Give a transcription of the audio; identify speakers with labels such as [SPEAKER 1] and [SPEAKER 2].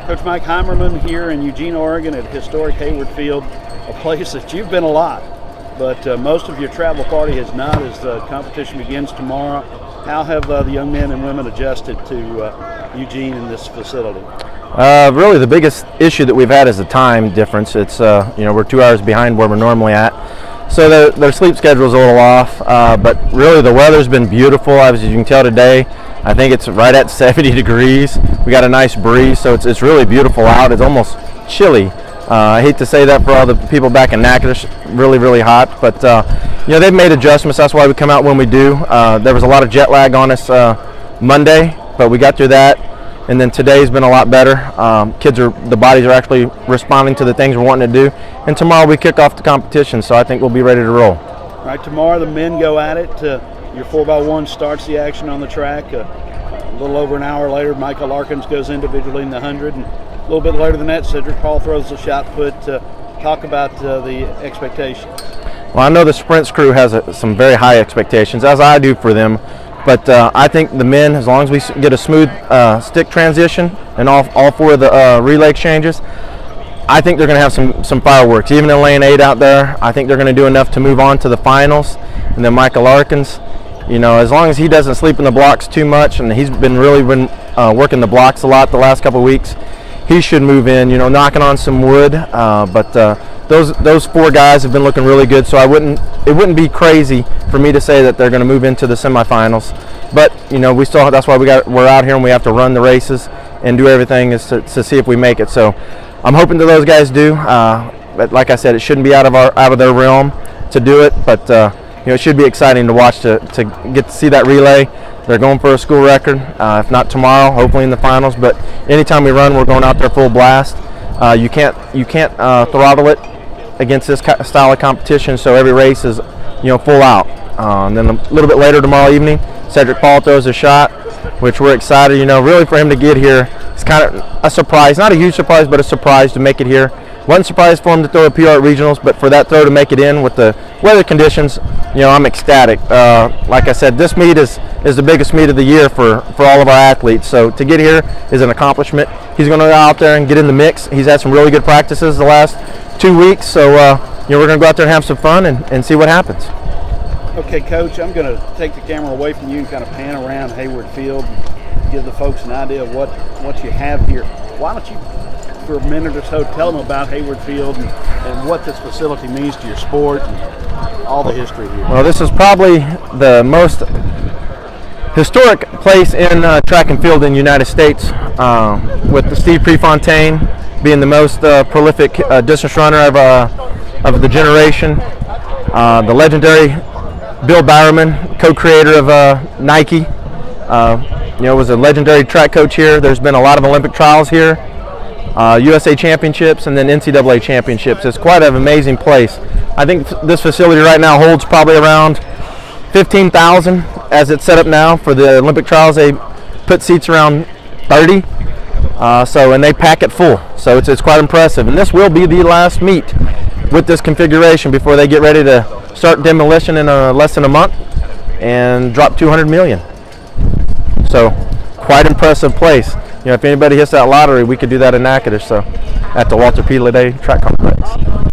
[SPEAKER 1] Coach Mike Heimerman here in Eugene, Oregon at historic Hayward Field, a place that you've been a lot, but most of your travel party has not as the competition begins tomorrow. How have the young men and women adjusted to Eugene in this facility?
[SPEAKER 2] Really the biggest issue that we've had is the time difference. It's we're 2 hours behind where we're normally at, so their sleep schedule is a little off, but really the weather's been beautiful. As you can tell today, I think it's right at 70 degrees. We got a nice breeze, so it's really beautiful out. It's almost chilly. I hate to say that for all the people back in Natchitoches, really hot, but they've made adjustments. That's why we come out when we do. There was a lot of jet lag on us Monday, but we got through that, and then today's been a lot better. The bodies are actually responding to the things we're wanting to do, and tomorrow we kick off the competition, so I think we'll be ready to roll.
[SPEAKER 1] All right, tomorrow the men go at it. Your 4x1 starts the action on the track. A little over an hour later, Michael Larkins goes individually in the 100, and a little bit later than that, Cedric Paul throws the shot put. Talk about the expectations.
[SPEAKER 2] Well, I know the sprints crew has some very high expectations, as I do for them, but I think the men, as long as we get a smooth stick transition and all four of the relay exchanges, I think they're going to have some fireworks. Even in lane 8 out there, I think they're going to do enough to move on to the finals. And then Michael Larkins, as long as he doesn't sleep in the blocks too much, and he's been working the blocks a lot the last couple of weeks, he should move in, knocking on some wood. But those 4 guys have been looking really good, so it wouldn't be crazy for me to say that they're going to move into the semifinals. But that's why we're out here, and we have to run the races and do everything to see if we make it. So I'm hoping that those guys do. But like I said, it shouldn't be out of their realm to do it. But it should be exciting to watch to get to see that relay. They're going for a school record, if not tomorrow, hopefully in the finals. But anytime we run, we're going out there full blast. You can't throttle it against this style of competition. So every race is full out. And then a little bit later tomorrow evening, Cedric Paul throws a shot, which we're excited. Really for him to get here, it's kind of a surprise, not a huge surprise, but a surprise to make it here. Wasn't surprised for him to throw a PR at regionals, but for that throw to make it in with the weather conditions, I'm ecstatic. Like I said, this meet is the biggest meet of the year for all of our athletes. So to get here is an accomplishment. He's going to go out there and get in the mix. He's had some really good practices the last 2 weeks, so we're going to go out there and have some fun and see what happens.
[SPEAKER 1] Okay, Coach, I'm going to take the camera away from you and kind of pan around Hayward Field and give the folks an idea of what you have here. Why don't you, for a minute or so, tell them about Hayward Field and what this facility means to your sport and all the history here.
[SPEAKER 2] Well, this is probably the most historic place in track and field in the United States, with the Steve Prefontaine being the most prolific distance runner of the generation. The legendary Bill Bowerman, co-creator of Nike, was a legendary track coach here. There's been a lot of Olympic trials here, USA championships, and then NCAA championships. It's quite an amazing place. I think this facility right now holds probably around 15,000 as it's set up now. For the Olympic trials, they put seats around 30, and they pack it full. So it's quite impressive. And this will be the last meet with this configuration before they get ready to start demolition in less than a month and drop 200 million. So quite impressive place. If anybody hits that lottery, we could do that in Natchitoches, so at the Walter P. Lede Track Complex.